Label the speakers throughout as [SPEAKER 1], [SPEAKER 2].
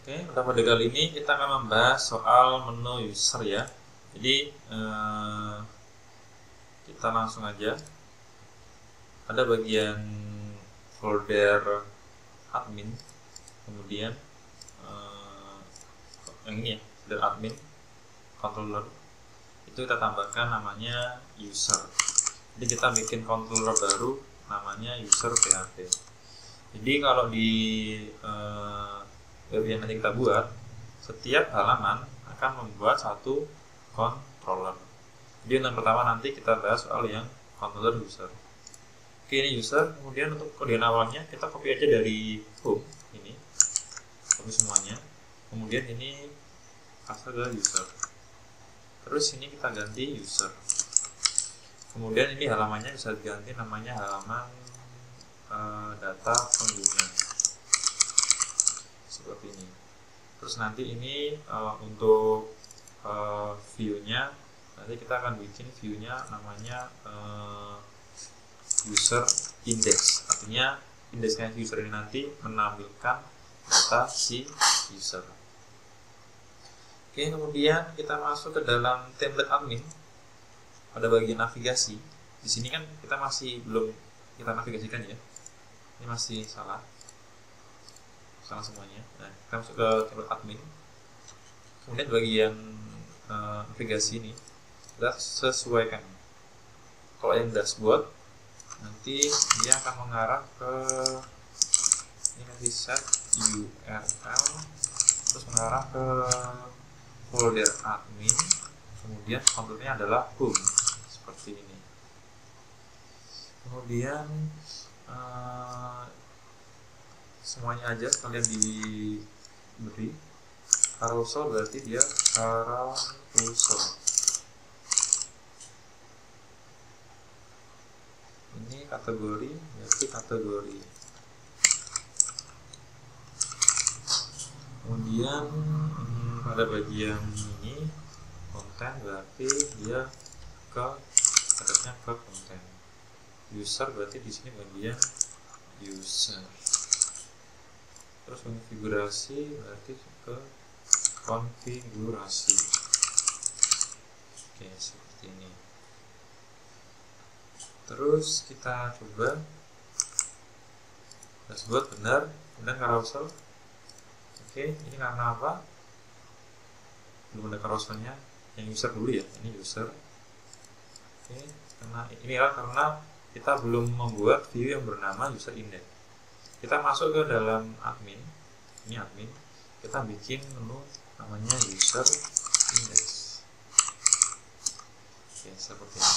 [SPEAKER 1] Oke, pada kali ini kita akan membahas soal menu user ya. Jadi kita langsung aja. Ada bagian folder admin, kemudian yang ini ya, folder admin controller. Itu kita tambahkan namanya user. Jadi kita bikin controller baru namanya user PHP. Jadi kalau di web yang nanti kita buat, setiap halaman akan membuat satu controller. Jadi yang pertama nanti kita bahas soal yang controller user. Oke, ini user. Kemudian untuk kode awalnya kita copy aja dari home ini, copy semuanya. Kemudian ini paste ke user. Terus ini kita ganti user. Kemudian ini halamannya bisa diganti namanya halaman data pengguna seperti ini. Terus nanti ini untuk view-nya nanti kita akan bikin view-nya namanya user index. Artinya indeksnya user ini nanti menampilkan data si user. Oke, kemudian kita masuk ke dalam template admin. Pada bagian navigasi, di sini kan kita masih belum kita navigasikan ya. Ini masih salah semuanya. Nah, kita masuk ke template admin. Kemudian bagian navigasi ini kita sesuaikan. Kalau yang dashboard nanti dia akan mengarah ke ini, nanti set URL, terus mengarah ke folder admin, kemudian konturnya adalah home seperti ini. Kemudian semuanya aja kalian diberi carousel, berarti dia carousel. Ini kategori, berarti kategori. Kemudian pada bagian ini konten, berarti dia adanya ke konten. User berarti di sini bagian user. Terus konfigurasi berarti ke konfigurasi. Oke, seperti ini. Terus kita coba dashboard benar, kemudian carousel. Oke, ini karena apa? Belum ada carouselnya. Yang user dulu ya, ini user. Oke, karena kita belum membuat view yang bernama user index. Kita masuk ke dalam admin. Ini admin. Kita bikin menu namanya user index. Oke, seperti ini.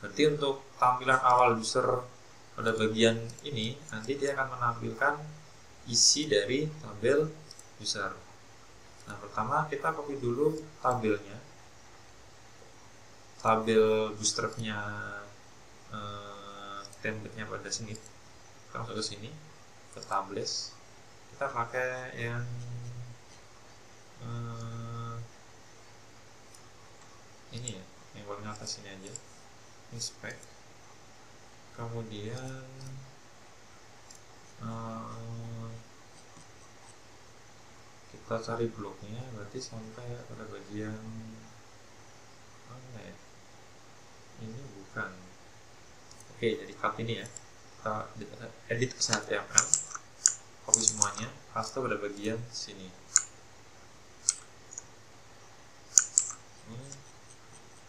[SPEAKER 1] Berarti untuk tampilan awal user pada bagian ini nanti dia akan menampilkan isi dari tabel user. Nah, pertama kita copy dulu tabelnya, tabel bootstrapnya, template-nya pada sini. Kita masuk ke sini, ke tables. Kita pakai yang ini ya, yang paling atas ini aja. Ini spek. Kemudian kita cari bloknya, berarti sampai pada bagian mana ya? Ini bukan. Oke, jadi cut ini ya. Kita edit ke HTML, copy semuanya, paste pada bagian sini. Ini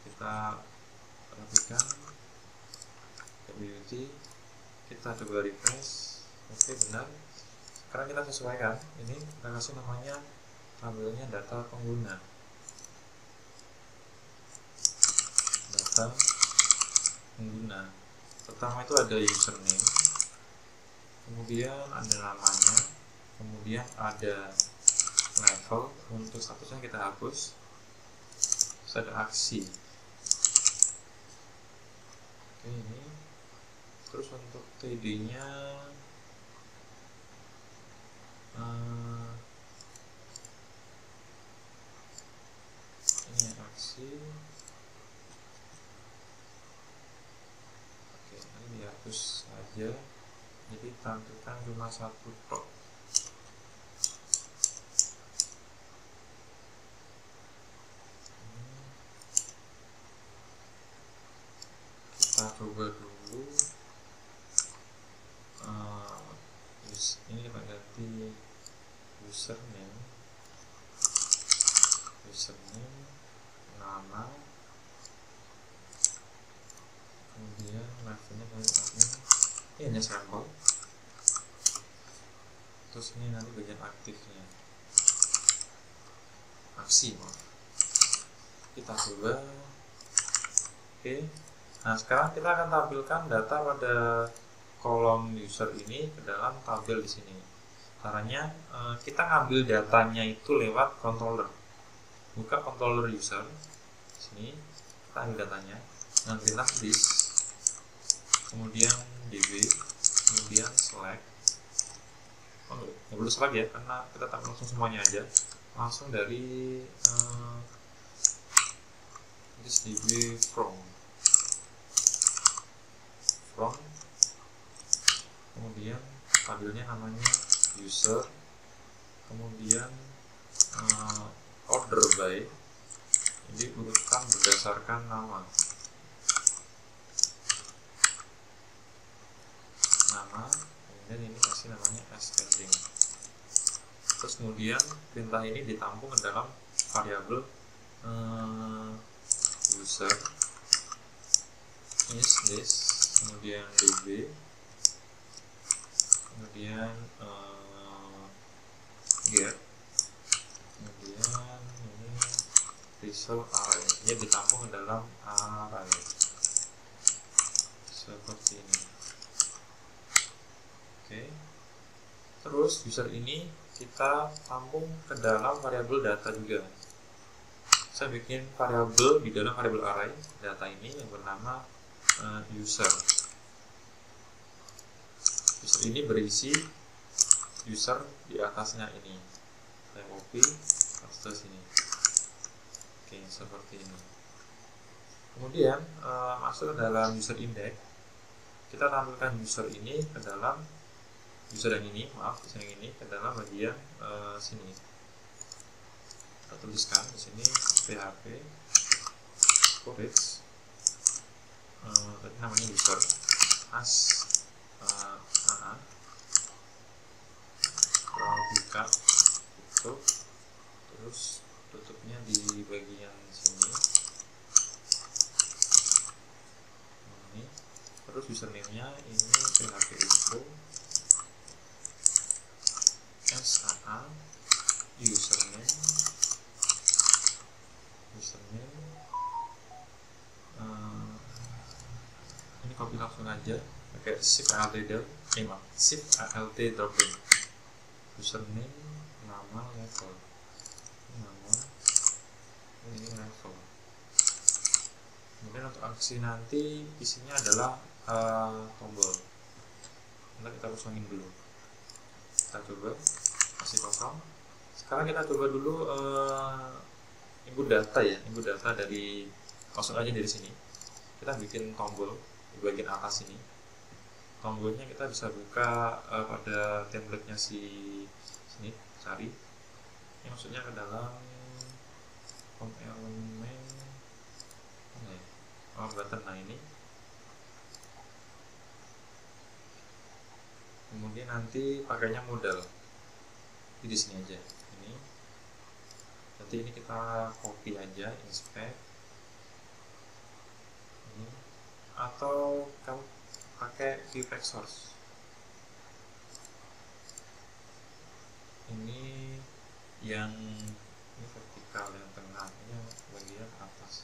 [SPEAKER 1] kita rapikan ke beauty, kita coba refresh. Oke, benar. Sekarang kita sesuaikan, ini kita kasih namanya tabelnya data pengguna. Data pengguna. Pertama itu ada username, kemudian ada namanya, kemudian ada level. Untuk statusnya kita hapus. Terus ada aksi. Oke, ini. Terus untuk TD-nya ini aksi. Oke, ini dihapus saja. Jadi tampilkan cuma satu tok. username nama, kemudian levelnya dari admin, ini hanya sampel. Terus ini nanti bagian aktifnya, aksi, kita coba. Oke, nah sekarang kita akan tampilkan data pada kolom user ini ke dalam tabel di sini. Caranya kita ngambil datanya itu lewat controller. Buka controller user, sini kita ambil datanya dengan perintah this, kemudian db, kemudian select. Nggak perlu select ya, karena kita tampil langsung semuanya aja, langsung dari this db from, kemudian tabelnya namanya user, kemudian order by, jadi urutan berdasarkan nama, kemudian ini kasih namanya ascending. Terus kemudian perintah ini ditampung ke dalam variabel user is this, kemudian db, kemudian get, kemudian ini result array, ini ditampung ke dalam array seperti ini. Oke, terus user ini kita tampung ke dalam variabel data juga. Saya bikin variabel di dalam variabel array data ini yang bernama user. User ini berisi user di atasnya ini. Saya copy, paste sini. Oke, seperti ini. Kemudian masuk ke dalam user index. Kita tampilkan user ini ke dalam user yang ini, user yang ini ke dalam bagian sini. Kita tuliskan di sini php storage, tadi namanya user as buka, tutup, terus tutupnya di bagian sini. Ini terus username-nya ini php info saa username ini copy langsung aja pakai shift alt drop in, username, nama, level, ini level. Kemudian untuk aksi nanti isinya adalah tombol. Nanti kita kosongin dulu, kita coba kasih kosong. Sekarang kita coba dulu input data ya, input data dari kosong aja dari sini. Kita bikin tombol di bagian atas ini. Tombolnya kita bisa buka pada template-nya sini, cari. Ini maksudnya ke dalam home element, button, nah ini. Kemudian nanti pakainya modal di sini aja. Ini nanti ini kita copy aja, inspect ini, atau kamu pakai view pack source. Ini yang ini vertikal, yang tengah ini bagian atas.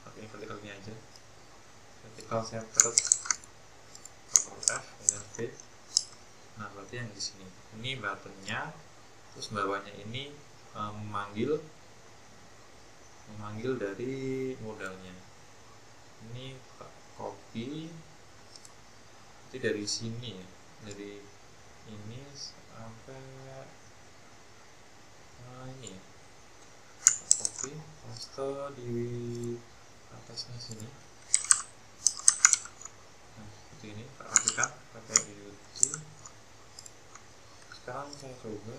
[SPEAKER 1] Tapi ini vertikalnya aja. Vertikal center, Ctrl F dan V. Nah, berarti yang di sini. Ini buttonnya, terus bawahnya ini memanggil dari modalnya. Ini copy, nanti dari sini ya, dari ini sampai ini ya. Copy, paste di atasnya sini. Nah, seperti ini, kita rapikan pakai UT. Sekarang saya coba.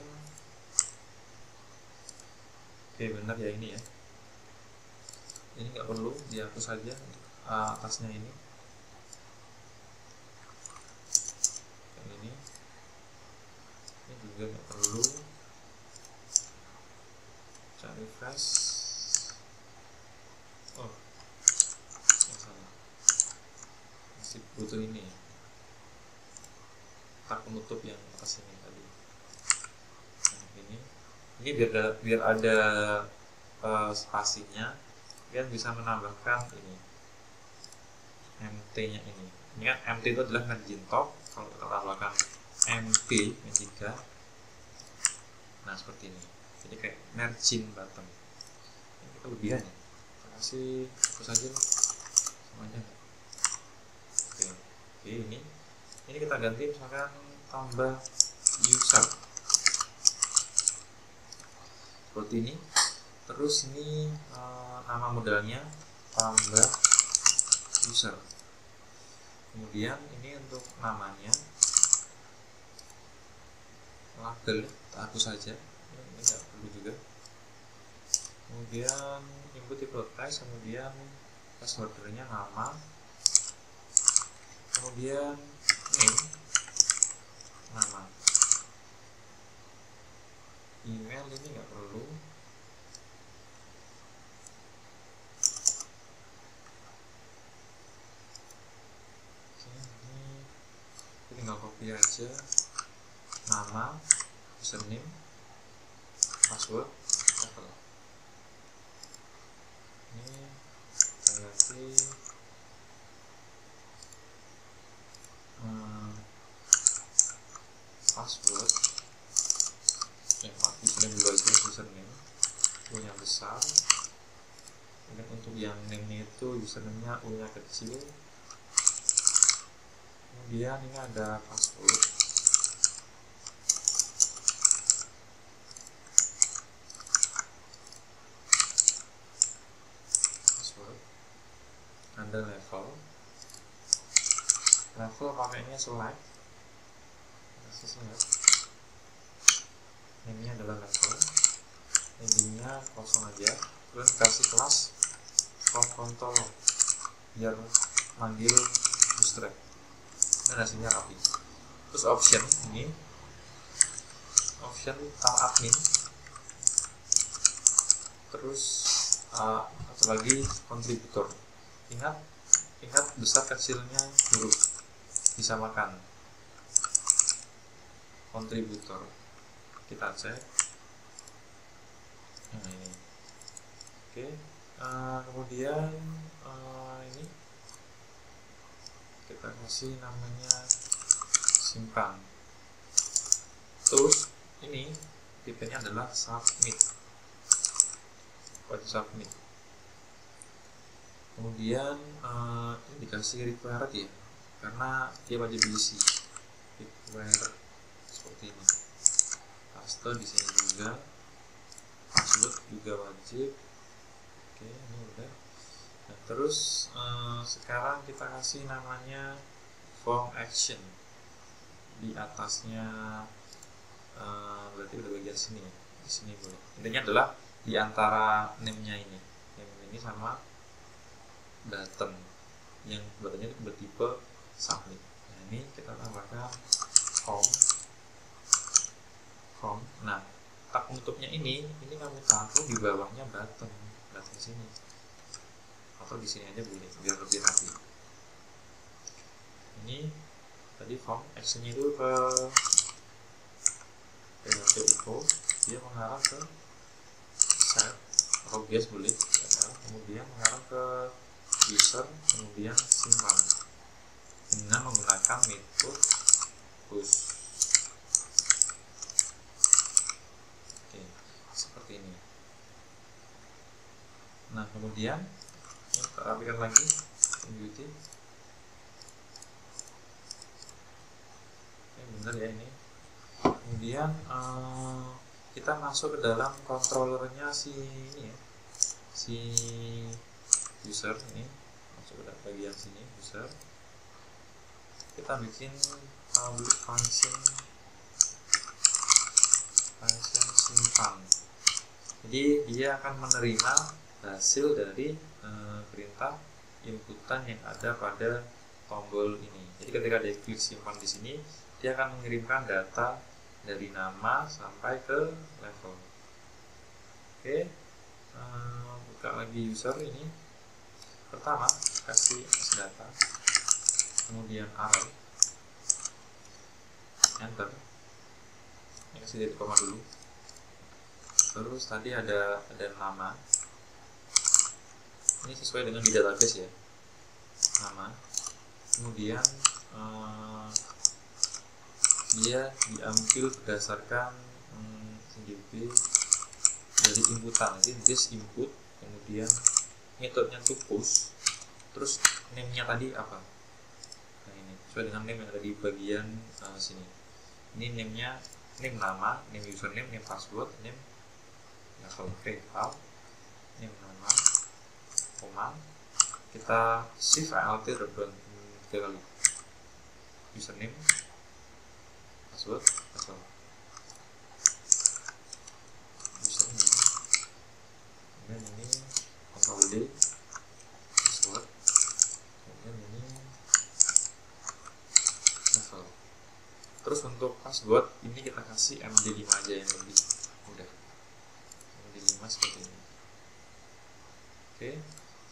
[SPEAKER 1] Oke, benar ya ini ya. Ini nggak perlu, dihapus saja untuk atasnya ini. Yang ini juga nggak perlu. refresh. Oh, salah, masih butuh ini tak penutup yang atas ini tadi. Nah, ini biar ada spasinya, biar bisa menambahkan ini mt nya ini. Ini kan mt itu adalah margin top, kalau kita tambahkan mp nya 3, nah seperti ini, jadi kayak margin bottom. Ini kelebihan ya, kita kasih hapus saja semuanya. Oke, ini kita ganti misalkan tambah user seperti ini. Terus ini nama modalnya tambah user. Kemudian ini untuk namanya label kita hapus saja, ini nggak perlu juga. Kemudian input text, kemudian passwordnya nama, kemudian name nama, email ini nggak perlu. Tinggal copy aja nama, username, password, level. Ini kita ganti password, username dulu aja, username U-nya besar. Dan untuk yang name itu username-nya U-nya kecil. Kemudian ini ada password, ada level pakainya select, ini adalah level, endingnya kosong aja. Kemudian kasih kelas control biar manggil bootstrap, dan hasilnya rapi. Terus option ini, option admin, terus satu lagi kontributor. Ingat besar kecilnya huruf disamakan. Kontributor kita cek, nah ini. Oke, kemudian ini kita kasih namanya simpan. Terus ini tipenya adalah submit, wajib submit. Kemudian ini dikasih required ya, karena dia wajib diisi. Required seperti ini. Paste di sini juga, password juga wajib. Oke, ini udah. Nah, terus sekarang kita kasih namanya form action di atasnya, berarti udah bagian sini ya, di sini boleh. Intinya adalah di antara name-nya ini sama button, yang buttonnya bertipe submit. Nah, ini kita tambahkan form. Nah, tak penutupnya ini kamu taruh di bawahnya button sini, atau di sini aja boleh biar lebih rapi. Ini tadi form actionnya itu ke info, dia mengarah ke set atau bias boleh, kemudian mengarah ke user, kemudian simpan dengan menggunakan metode push. Oke, seperti ini. Nah, kemudian kita rapikan lagi beauty. Benar ya ini. Kemudian kita masuk ke dalam controllernya si ini ya, si user ini, masuk ke bagian sini user. Kita bikin public function simpan. Jadi dia akan menerima hasil dari perintah inputan yang ada pada tombol ini. Jadi ketika dia klik simpan di sini, dia akan mengirimkan data dari nama sampai ke level. Oke, buka lagi user ini. Pertama kasih data, kemudian array, enter, ini kasih titik koma dulu. Terus tadi ada nama, ini sesuai dengan di database ya, nama. Kemudian dia diambil berdasarkan CDP dari inputan, nanti this input, kemudian metodenya to push, terus name-nya tadi apa. Nah ini sesuai dengan name yang ada di bagian sini. Ini name-nya, name nama, name username, name password, name level file, name nama, command. Kita shift alt drop 3 kali, username, password, username, kemudian ini control D, password, kemudian ini level. Terus untuk password ini kita kasih MD5 aja yang lebih mudah, MD5 seperti ini. Oke,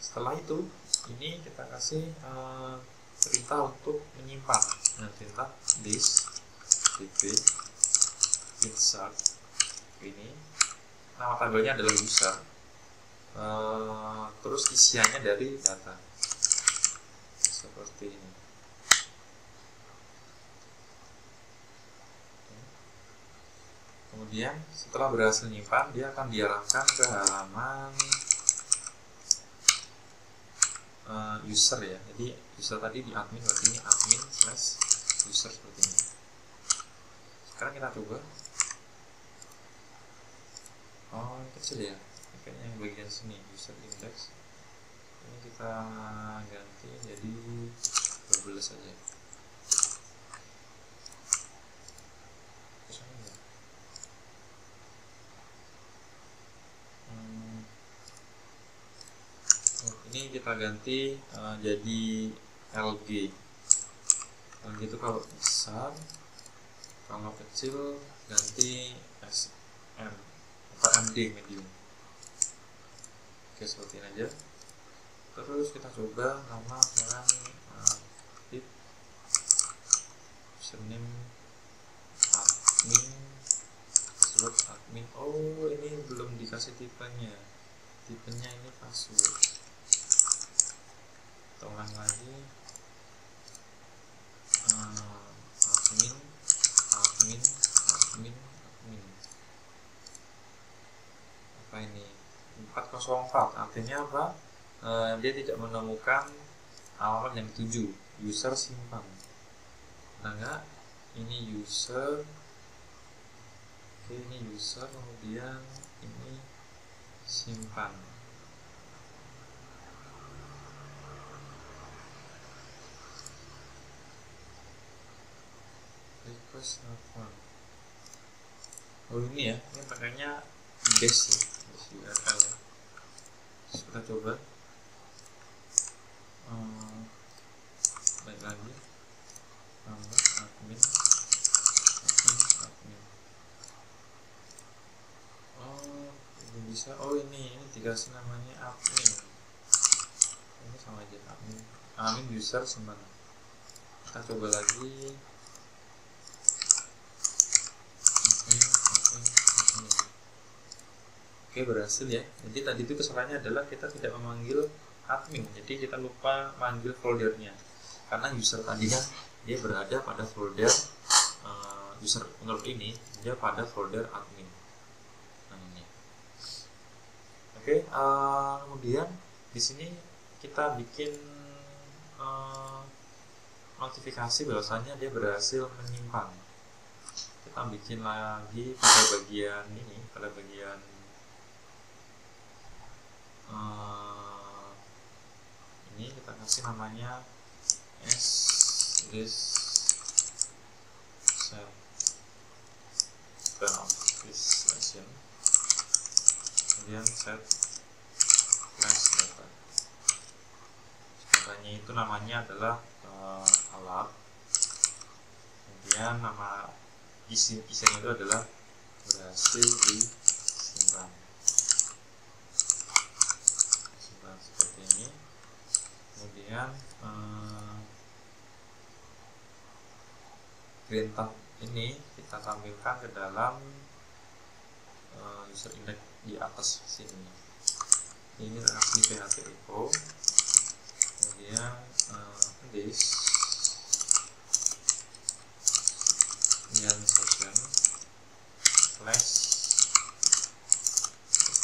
[SPEAKER 1] setelah itu ini kita kasih perintah untuk menyimpan dengan perintah this db insert. Ini nama tabelnya adalah user, terus isiannya dari data seperti ini. Kemudian setelah berhasil menyimpan, dia akan diarahkan ke halaman user ya. Jadi user tadi di admin, berarti ini admin/user seperti ini. Sekarang kita coba. Oh, ini kecil ya, kayaknya yang bagian sini user index ini kita ganti jadi 12 saja. Ini kita ganti jadi LG. LG itu kalau besar, kalau kecil ganti SM atau MD medium. Oke, seperti ini aja. Terus kita coba nama sekarang tip username admin, password admin. Oh, ini belum dikasih tipenya. Tipenya ini password. Kita ulang lagi. Admin. Apa ini? 404, artinya apa? Dia tidak menemukan alamat yang dituju. User simpan. Nah enggak, ini user. Oke, ini user, kemudian ini simpan. Request apa? Oh ini ya, ini makanya base ya, base URL ya. Terus kita coba baik lagi, tambah admin. Oh ini bisa, oh ini dikasih namanya admin. Ini sama aja, admin user simpan. Kita coba lagi. Oke, berhasil ya. Jadi tadi itu kesalahannya adalah kita tidak memanggil admin, jadi kita lupa manggil foldernya. Karena user tadi kan dia berada pada folder user menurut ini dia pada folder admin. Nah ini. Oke, kemudian di sini kita bikin notifikasi bahwasanya dia berhasil menyimpan. Kita bikin lagi pada bagian ini, pada bagian ini kita kasih namanya this set this session, kemudian set flash data. Datanya itu namanya adalah alat, kemudian nama isinya itu adalah berhasil disimpan. green tab ini kita tampilkan ke dalam user index di atas sini. Ini kita kasih php echo, kemudian this, kemudian session slash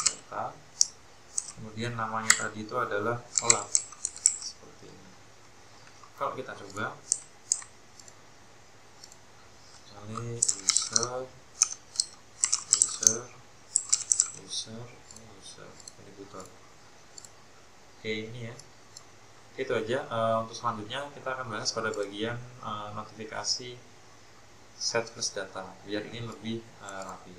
[SPEAKER 1] data, kemudian namanya tadi itu adalah olap seperti ini. Kalau kita coba misalnya user contributor. Oke, ini ya. Itu aja. Untuk selanjutnya kita akan bahas pada bagian notifikasi set plus data biar ini lebih rapi.